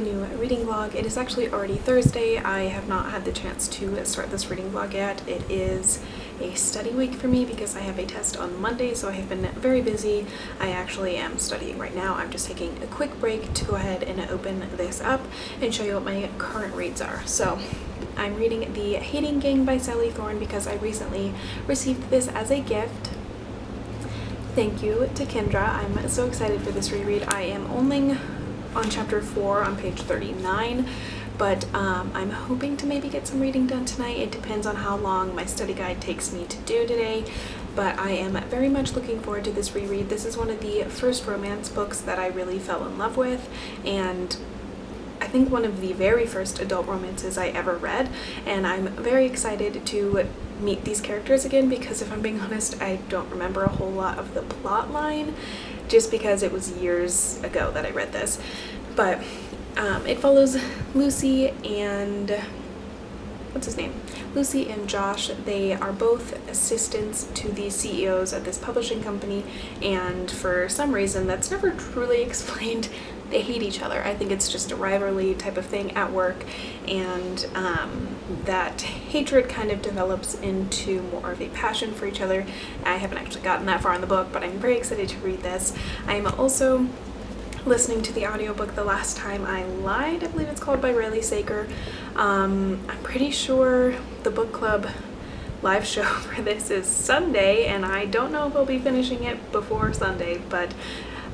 a new reading vlog. It is actually already Thursday. I have not had the chance to start this reading vlog yet. It is a study week for me because I have a test on Monday, so I have been very busy. I actually am studying right now. I'm just taking a quick break to go ahead and open this up and show you what my current reads are. So I'm reading The Hating Gang by Sally Thorne because I recently received this as a gift. Thank you to Kendra. I'm so excited for this reread. I am only on chapter 4 on page 39, but I'm hoping to maybe get some reading done tonight. It depends on how long my study guide takes me to do today, but I am very much looking forward to this reread. This is one of the first romance books that I really fell in love with, and I think one of the very first adult romances I ever read, and I'm very excited to meet these characters again because if I'm being honest, I don't remember a whole lot of the plot line just because it was years ago that I read this. But it follows Lucy and what's his name? Lucy and Josh. They are both assistants to the CEOs at this publishing company, and for some reason that's never truly explained, they hate each other. I think it's just a rivalry type of thing at work, and that hatred kind of develops into more of a passion for each other. I haven't actually gotten that far in the book, but I'm very excited to read this. I'm also listening to the audiobook The Last Time I Lied, I believe it's called, by Riley Sager. I'm pretty sure the book club live show for this is Sunday, and I don't know if I'll be finishing it before Sunday, but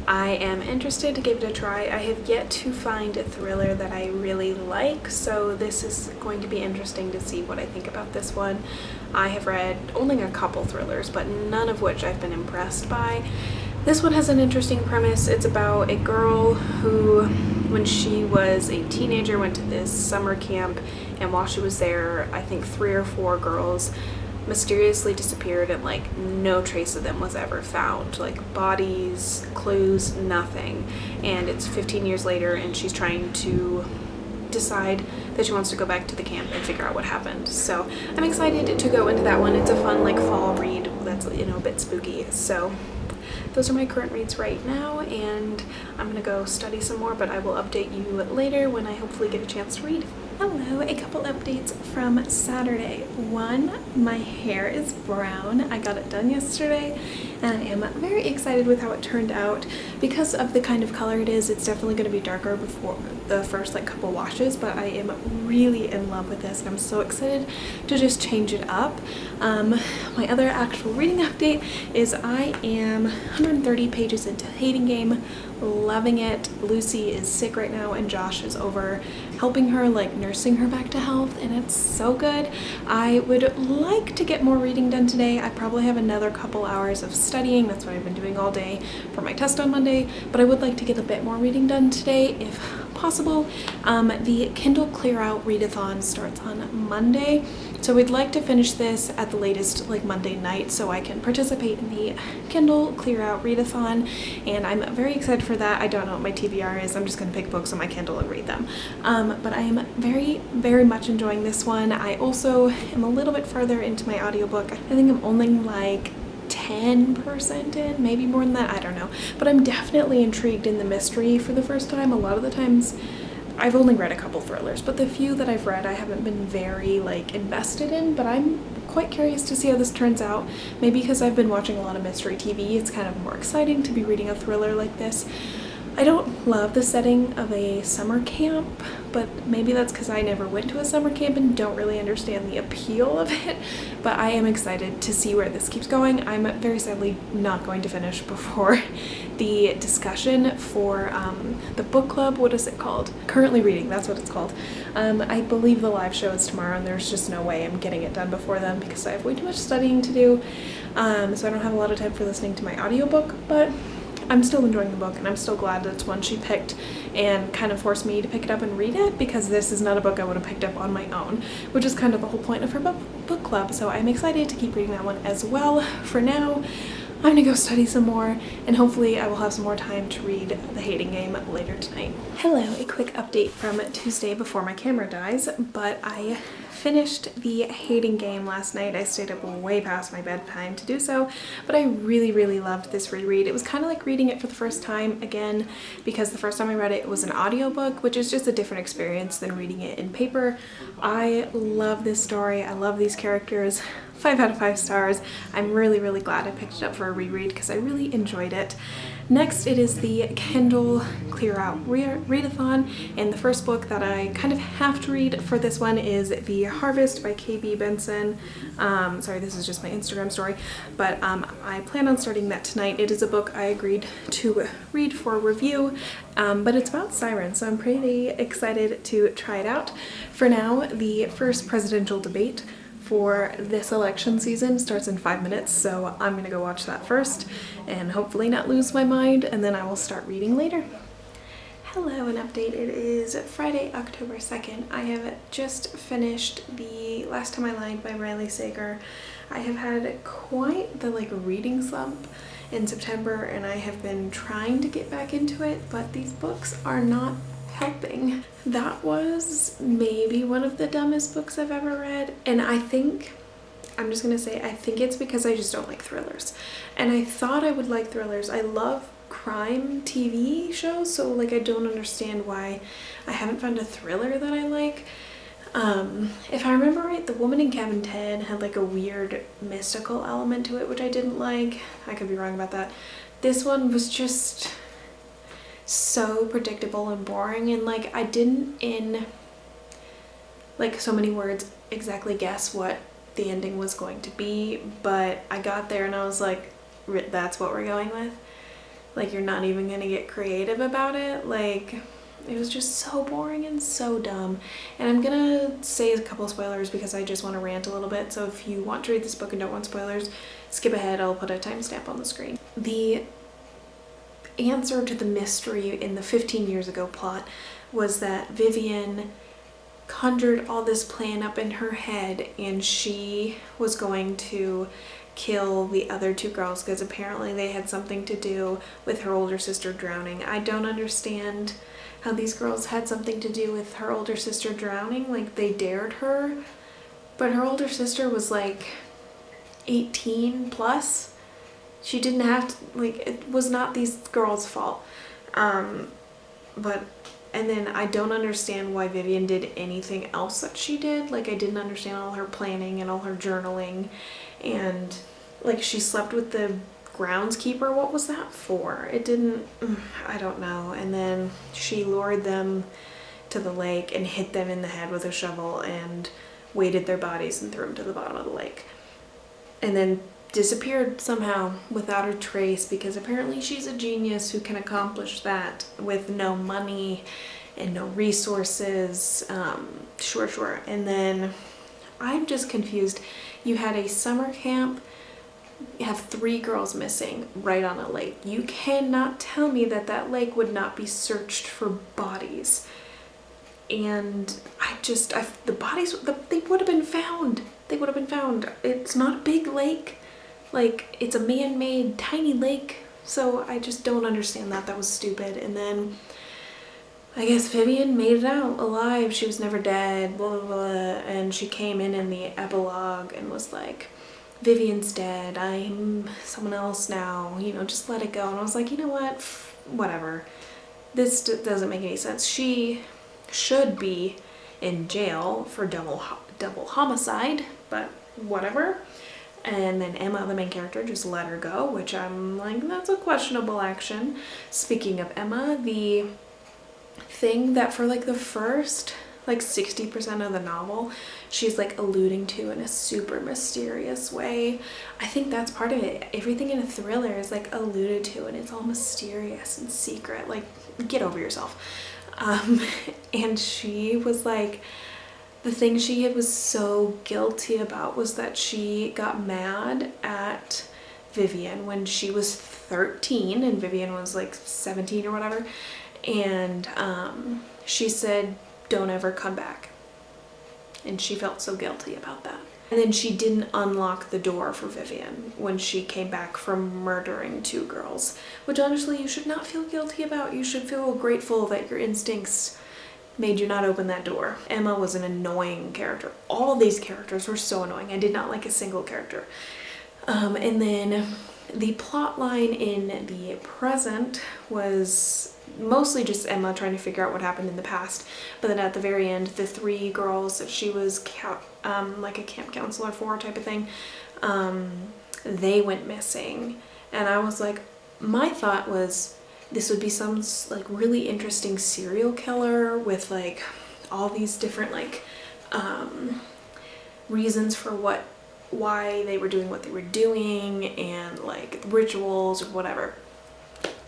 I am interested to give it a try. I have yet to find a thriller that I really like, so this is going to be interesting to see what I think about this one. I have read only a couple thrillers, but none of which I've been impressed by. This one has an interesting premise. It's about a girl who, when she was a teenager, went to this summer camp, and while she was there, I think 3 or 4 girls mysteriously disappeared, and like no trace of them was ever found, like bodies, clues, nothing. And it's 15 years later, and she's trying to decide that she wants to go back to the camp and figure out what happened. So I'm excited to go into that one. It's a fun like fall read that's, you know, a bit spooky. So those are my current reads right now, and I'm gonna go study some more, but I will update you later when I hopefully get a chance to read. Hello, a couple updates from Saturday. One, my hair is brown. I got it done yesterday, and I am very excited with how it turned out. Because of the kind of color it is, it's definitely going to be darker before the first like couple washes, but I am really in love with this, and I'm so excited to just change it up. My other actual reading update is I am 130 pages into Hating Game, loving it. Lucy is sick right now, and Josh is over helping her, like nursing her back to health, and it's so good. I would like to get more reading done today. I probably have another couple hours of studying. That's what I've been doing all day for my test on Monday, but I would like to get a bit more reading done today if possible. The Kindle Clear Out readathon starts on Monday, so we'd like to finish this at the latest like Monday night so I can participate in the Kindle Clear Out readathon, and I'm very excited for that. I don't know what my TBR is. I'm just going to pick books on my Kindle and read them. But I am very much enjoying this one. I also am a little bit further into my audiobook. I think I'm only like 10% in, maybe more than that, I don't know. But I'm definitely intrigued in the mystery for the first time. A lot of the times I've only read a couple thrillers, but the few that I've read I haven't been very like invested in, but I'm quite curious to see how this turns out. Maybe because I've been watching a lot of mystery TV, it's kind of more exciting to be reading a thriller like this. I don't love the setting of a summer camp, but maybe that's because I never went to a summer camp and don't really understand the appeal of it, but I am excited to see where this keeps going. I'm very sadly not going to finish before the discussion for the book club. What is it called? Currently Reading, that's what it's called. I believe the live show is tomorrow, and there's just no way I'm getting it done before then because I have way too much studying to do, so I don't have a lot of time for listening to my audiobook, but I'm still enjoying the book, and I'm still glad that it's one she picked and kind of forced me to pick it up and read it, because this is not a book I would have picked up on my own, which is kind of the whole point of her book club. So I'm excited to keep reading that one as well. For now, I'm gonna go study some more, and hopefully I will have some more time to read The Hating Game later tonight. Hello, a quick update from Tuesday before my camera dies, but I finished The Hating Game last night. I stayed up way past my bedtime to do so, but I really loved this reread. It was kind of like reading it for the first time again, because the first time I read it, it was an audiobook, which is just a different experience than reading it in paper. I love this story. I love these characters. 5 out of 5 stars. I'm really glad I picked it up for a reread because I really enjoyed it. Next, it is the Kindle Clear Out Readathon, and the first book that I kind of have to read for this one is The Harvest by K.B. Benson. Sorry, this is just my Instagram story, but I plan on starting that tonight. It is a book I agreed to read for review, but it's about sirens, so I'm pretty excited to try it out. For now, the first presidential debate for this election season starts in 5 minutes, so I'm gonna go watch that first and hopefully not lose my mind, and then I will start reading later. Hello, an update. It is Friday, October 2nd. I have just finished The Last Time I Lied by Riley Sager. I have had quite the reading slump in September, and I have been trying to get back into it, but these books are not helping. That was maybe one of the dumbest books I've ever read, and I think it's because I just don't like thrillers, and I thought I would like thrillers. I love crime TV shows, so I don't understand why I haven't found a thriller that I like. If I remember right, The Woman in Cabin 10 had a weird mystical element to it, which I didn't like. I could be wrong about that. This one was just so predictable and boring, and I didn't in so many words exactly guess what the ending was going to be, but I got there and I was like, that's what we're going with? You're not even gonna get creative about it? It was just so boring and so dumb. And I'm gonna say a couple spoilers because I just want to rant a little bit, so if you want to read this book and don't want spoilers, skip ahead. I'll put a timestamp on the screen. The answer to the mystery in the 15 years ago plot was that Vivian conjured all this plan up in her head, and she was going to kill the other 2 girls because apparently they had something to do with her older sister drowning. I don't understand how these girls had something to do with her older sister drowning. They dared her, but her older sister was 18 plus. She didn't have to, it was not these girls' fault. And then I don't understand why Vivian did anything else that she did. I didn't understand all her planning and all her journaling, and she slept with the groundskeeper. What was that for? I don't know. And then she lured them to the lake and hit them in the head with a shovel and weighted their bodies and threw them to the bottom of the lake. And then disappeared somehow without a trace, because apparently she's a genius who can accomplish that with no money and no resources. Sure. And then I'm just confused. You had a summer camp, you have 3 girls missing right on a lake. You cannot tell me that lake would not be searched for bodies. And the bodies, they would have been found. They would have been found. It's not a big lake. It's a man-made tiny lake, so I just don't understand that. That was stupid. And then I guess Vivian made it out alive. She was never dead, blah, blah, blah. And she came in the epilogue and was like, Vivian's dead. I'm someone else now. Just let it go. And I was like, you know what? Whatever. This doesn't make any sense. She should be in jail for double homicide, but whatever. And then Emma, the main character, just let her go, which I'm like, that's a questionable action. Speaking of Emma, the thing that for the first 60% of the novel she's alluding to in a super mysterious way, I think that's part of it. Everything in a thriller is alluded to, and it's all mysterious and secret. Get over yourself. And she was the thing she was so guilty about was that she got mad at Vivian when she was 13 and Vivian was 17 or whatever, and she said, don't ever come back, and she felt so guilty about that. And then she didn't unlock the door for Vivian when she came back from murdering 2 girls, which honestly you should not feel guilty about. You should feel grateful that your instincts made you not open that door. Emma was an annoying character. All of these characters were so annoying. I did not like a single character. And then the plot line in the present was mostly just Emma trying to figure out what happened in the past. But then at the very end, the 3 girls that she was like a camp counselor for type of thing, they went missing. And I was like, my thought was this would be some like really interesting serial killer with like all these different like reasons for why they were doing what they were doing and like rituals or whatever.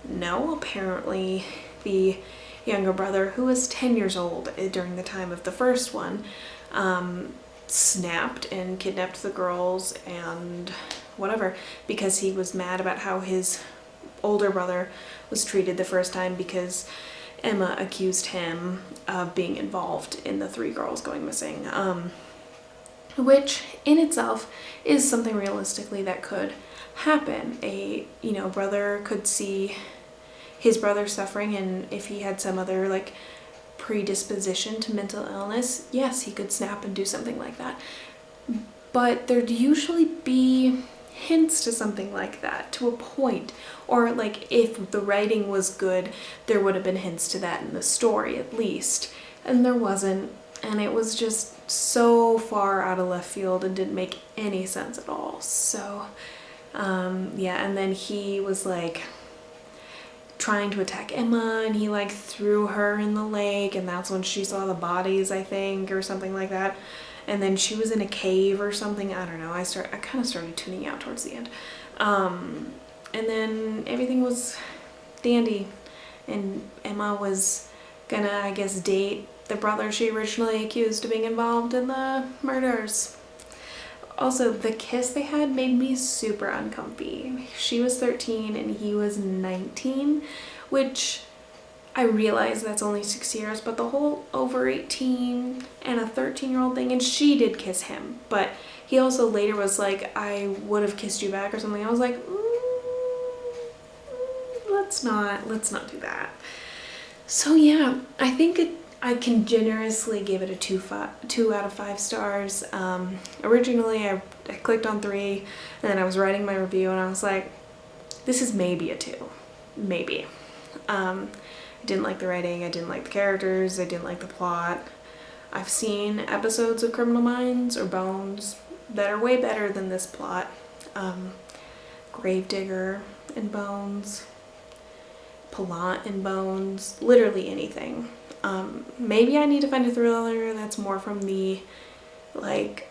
No, apparently the younger brother, who was 10 years old during the time of the first one, snapped and kidnapped the girls and whatever because he was mad about how his older brother was treated the first time because Emma accused him of being involved in the 3 girls going missing, which in itself is something realistically that could happen. A brother could see his brother suffering, and if he had some other like predisposition to mental illness, yes, he could snap and do something like that. But there'd usually be hints to something like that to a point, or like if the writing was good, there would have been hints to that in the story at least, and there wasn't, and it was just so far out of left field and didn't make any sense at all. So yeah, and then he was like trying to attack Emma and he like threw her in the lake, and that's when she saw the bodies, I think, or something like that. And then she was in a cave or something. I don't know. I kind of started tuning out towards the end. And then everything was dandy. And Emma was gonna, I guess, date the brother she originally accused of being involved in the murders. Also, the kiss they had made me super uncomfy. She was 13 and he was 19, which I realize that's only 6 years, but the whole over 18 and a 13-year-old thing, and she did kiss him, but he also later was like, I would have kissed you back or something. I was like, let's not do that. So yeah, I think I can generously give it a 2 out of 5 stars. Originally I clicked on 3, and then I was writing my review and I was like, this is maybe a 2, maybe. I didn't like the writing, I didn't like the characters, I didn't like the plot. I've seen episodes of Criminal Minds or Bones that are way better than this plot. Gravedigger in Bones, Palant in Bones, literally anything. Maybe I need to find a thriller that's more from the like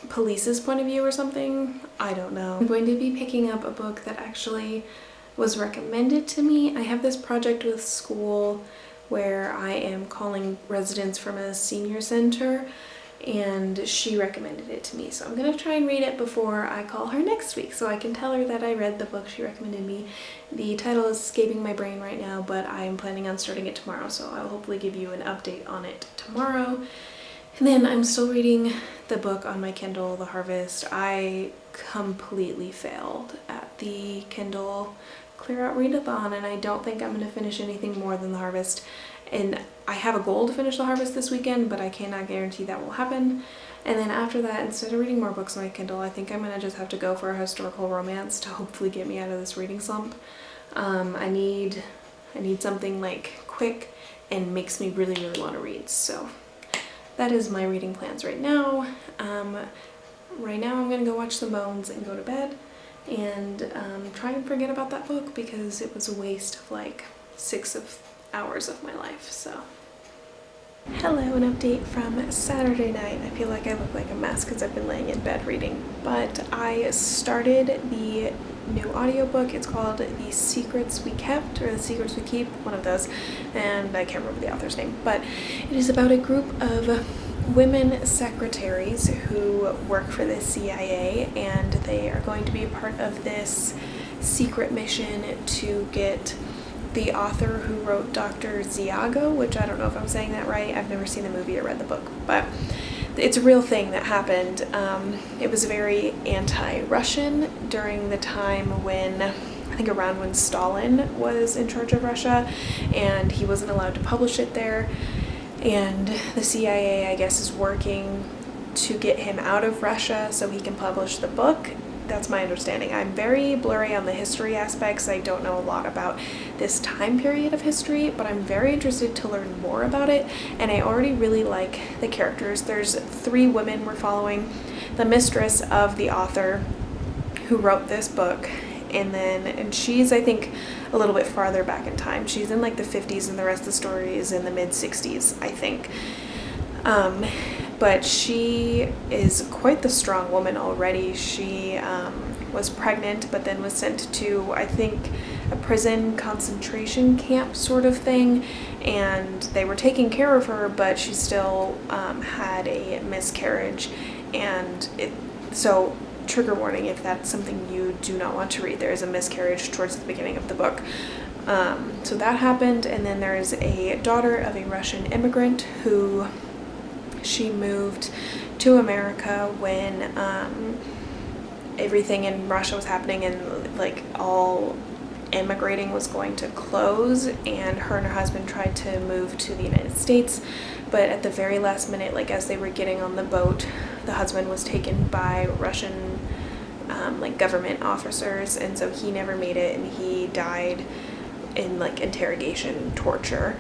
police's point of view or something. I don't know. I'm going to be picking up a book that actually was recommended to me. I have this project with school where I am calling residents from a senior center, and she recommended it to me. So I'm gonna try and read it before I call her next week so I can tell her that I read the book she recommended me. The title is escaping my brain right now, but I am planning on starting it tomorrow, so I'll hopefully give you an update on it tomorrow. And then I'm still reading the book on my Kindle, The Harvest. I completely failed at the Kindle Clear Out Readathon, and I don't think I'm going to finish anything more than The Harvest. And I have a goal to finish The Harvest this weekend, but I cannot guarantee that will happen. And then after that, instead of reading more books on my Kindle, I think I'm going to just have to go for a historical romance to hopefully get me out of this reading slump. I need something like quick and makes me really, really want to read. So that is my reading plans right now. Right now I'm going to go watch some Bones and go to bed and try and forget about that book because it was a waste of like 6 hours of my life. So hello, an update from Saturday night. I feel like I look like a mess because I've been laying in bed reading, but I started the new audiobook. It's called The Secrets We Kept, or The Secrets We Keep, one of those, and I can't remember the author's name, but it is about a group of women secretaries who work for the CIA, and they are going to be a part of this secret mission to get the author who wrote Dr. Ziago, which I don't know if I'm saying that right. I've never seen the movie or read the book, but it's a real thing that happened. It was very anti-Russian during the time when, I think around when Stalin was in charge of Russia, and he wasn't allowed to publish it there. and the CIA, I guess, is working to get him out of Russia so he can publish the book. That's my understanding. I'm very blurry on the history aspects. I don't know a lot about this time period of history, but I'm very interested to learn more about it, and I already really like the characters. There's 3 women we're following. The mistress of the author who wrote this book, and she's, I think, a little bit farther back in time. She's in like the 50s, and the rest of the story is in the mid 60s, I think. But she is quite the strong woman already. She was pregnant, but then was sent to, I think, a prison concentration camp sort of thing, and they were taking care of her, but she still had a miscarriage, and so trigger warning if that's something you do not want to read. There is a miscarriage towards the beginning of the book. So that happened, and then there is a daughter of a Russian immigrant who she moved to America when everything in Russia was happening, and like all immigrating was going to close, and her husband tried to move to the United States, but at the very last minute, like as they were getting on the boat, the husband was taken by Russian like government officers, and so he never made it, and he died in like interrogation torture.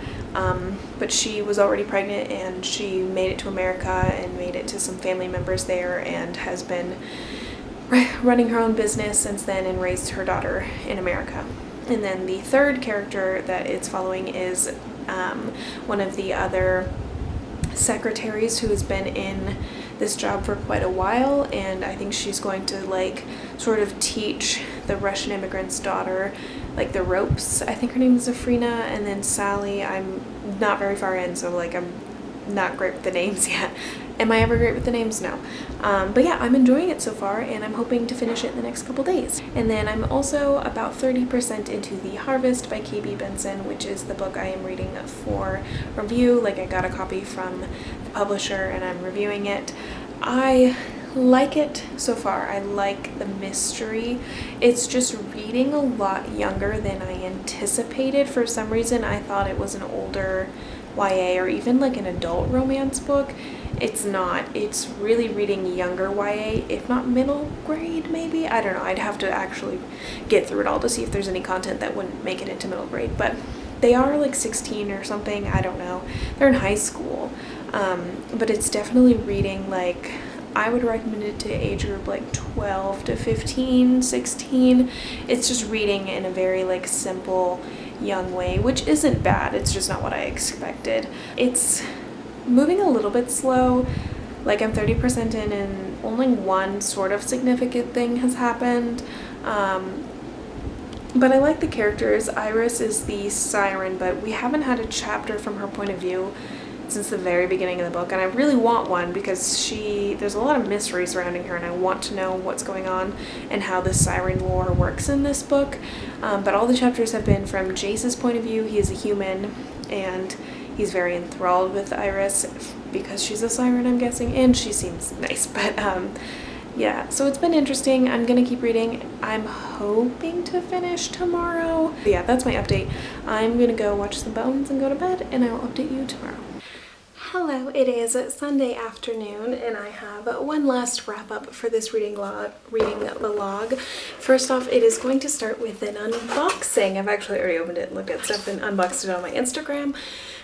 But she was already pregnant, and she made it to America and made it to some family members there, and has been running her own business since then and raised her daughter in America. And then the third character that it's following is one of the other secretaries who has been in this job for quite a while, and I think she's going to like sort of teach the Russian immigrant's daughter like the ropes. I think her name is Afrina, and then Sally, I'm not very far in, so like I'm not great with the names yet. Am I ever great with the names? No. But yeah, I'm enjoying it so far, and I'm hoping to finish it in the next couple days. And then I'm also about 30% into The Harvest by K.B. Benson, which is the book I am reading for review. Like, I got a copy from the publisher and I'm reviewing it. I like it so far. I like the mystery. It's just reading a lot younger than I anticipated. For some reason, I thought it was an older YA or even like an adult romance book. It's not. It's really reading younger YA, if not middle grade maybe. I don't know. I'd have to actually get through it all to see if there's any content that wouldn't make it into middle grade, but they are like 16 or something. I don't know. They're in high school. But it's definitely reading, like, I would recommend it to age group like 12 to 15, 16. It's just reading in a very like simple, young way, which isn't bad. It's just not what I expected. It's moving a little bit slow. Like, I'm 30% in and only one sort of significant thing has happened. But I like the characters. Iris is the siren, but we haven't had a chapter from her point of view since the very beginning of the book, and I really want one because there's a lot of mystery surrounding her, and I want to know what's going on and how the siren lore works in this book. But all the chapters have been from Jace's point of view. He is a human, and he's very enthralled with Iris because she's a siren, I'm guessing, and she seems nice. But yeah, so it's been interesting. I'm gonna keep reading. I'm hoping to finish tomorrow. But yeah, that's my update. I'm gonna go watch some bones and go to bed, and I will update you tomorrow. Hello, it is Sunday afternoon, and I have one last wrap up for this reading vlog. First off, it is going to start with an unboxing. I've actually already opened it, looked at stuff, and unboxed it on my Instagram,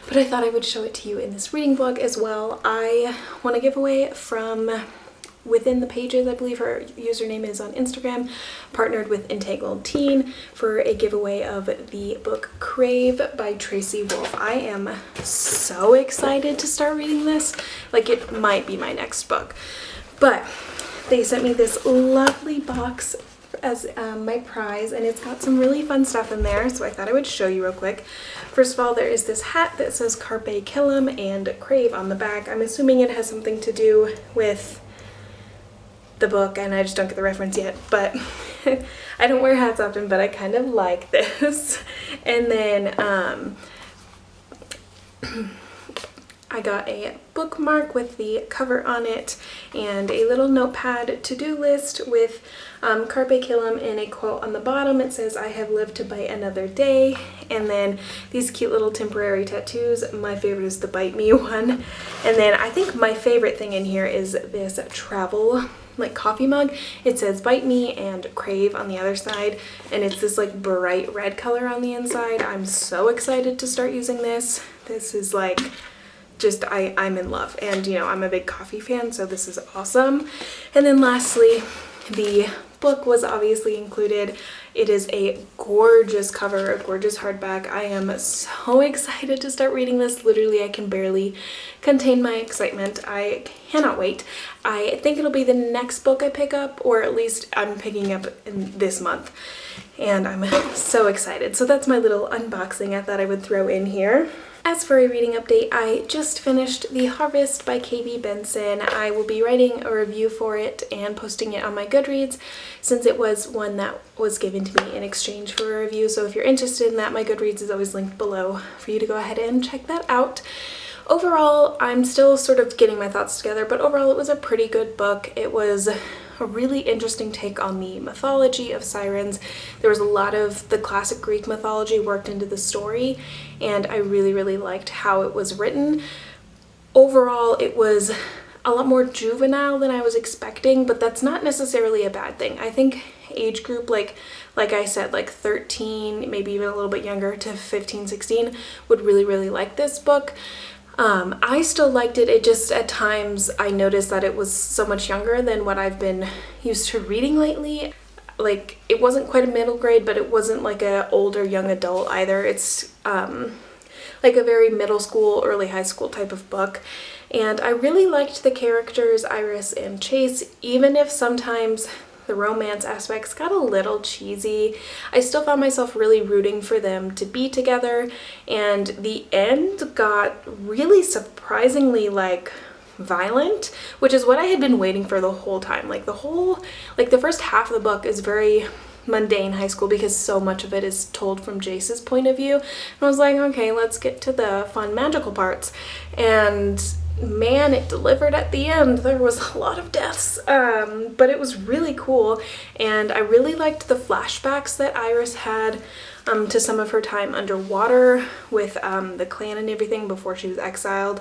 but I thought I would show it to you in this reading vlog as well. I want to give away from Within the Pages, I believe her username is on Instagram, partnered with Entangled Teen for a giveaway of the book Crave by Tracy Wolff. I am so excited to start reading this. Like, it might be my next book. But they sent me this lovely box as my prize, and it's got some really fun stuff in there, so I thought I would show you real quick. First of all, there is this hat that says Carpe Killam and Crave on the back. I'm assuming it has something to do with the book, and I just don't get the reference yet, but I don't wear hats often, but I kind of like this. And then I got a bookmark with the cover on it and a little notepad to-do list with Carpe Diem and a quote on the bottom. It says, "I have lived to bite another day." And then these cute little temporary tattoos. My favorite is the Bite Me one. And then I think my favorite thing in here is this travel like coffee mug. It says "Bite Me" and "Crave" on the other side, and it's this like bright red color on the inside. I'm so excited to start using this. This is like just I'm in love, and you know, I'm a big coffee fan, so this is awesome. And then lastly, the book was obviously included. It is a gorgeous cover, a gorgeous hardback. I am so excited to start reading this. Literally, I can barely contain my excitement. I cannot wait. I think it'll be the next book I pick up, or at least I'm picking up in this month, and I'm so excited. So that's my little unboxing I thought I would throw in here. As for a reading update, I just finished The Harvest by K.B. Benson. I will be writing a review for it and posting it on my Goodreads, since it was one that was given to me in exchange for a review. So if you're interested in that, my Goodreads is always linked below for you to go ahead and check that out. Overall, I'm still sort of getting my thoughts together, but overall it was a pretty good book. It was a really interesting take on the mythology of sirens. There was a lot of the classic Greek mythology worked into the story, and I really liked how it was written. Overall, it was a lot more juvenile than I was expecting, but that's not necessarily a bad thing. I think age group, like I said, like 13, maybe even a little bit younger to 15, 16 would really like this book. I still liked it. It just, at times, I noticed that it was so much younger than what I've been used to reading lately. Like, it wasn't quite a middle grade, but it wasn't like a older young adult either. It's like a very middle school, early high school type of book. And I really liked the characters, Iris and Chase, even if sometimes the romance aspects got a little cheesy. I still found myself really rooting for them to be together, and the end got really surprisingly like violent, which is what I had been waiting for the whole time. Like the first half of the book is very mundane high school because so much of it is told from Jace's point of view. And I was like, okay, let's get to the fun magical parts. And man, it delivered at the end. There was a lot of deaths, but it was really cool, and I really liked the flashbacks that Iris had to some of her time underwater with the clan and everything before she was exiled.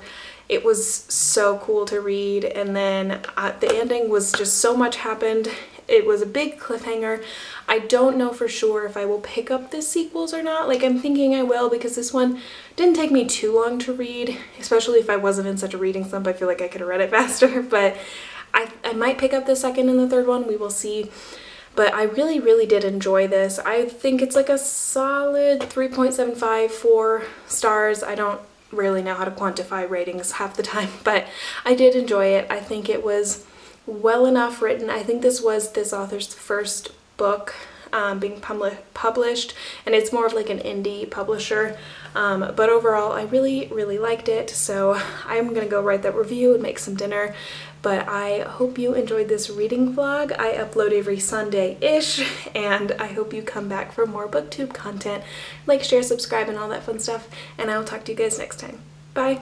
It was so cool to read, and then the ending was just so much happened. It was a big cliffhanger. I don't know for sure if I will pick up the sequels or not. Like, I'm thinking I will, because this one didn't take me too long to read, especially if I wasn't in such a reading slump. I feel like I could have read it faster, but I might pick up the second and the third one. We will see. But I really did enjoy this. I think it's like a solid 3.75, 4 stars. I don't really know how to quantify ratings half the time, but I did enjoy it. I think it was well enough written. I think this was this author's first book being published, and it's more of like an indie publisher, but overall I really liked it. So I'm gonna go write that review and make some dinner, but I hope you enjoyed this reading vlog. I upload every Sunday-ish, and I hope you come back for more booktube content. Like, share, subscribe, and all that fun stuff, and I will talk to you guys next time. Bye!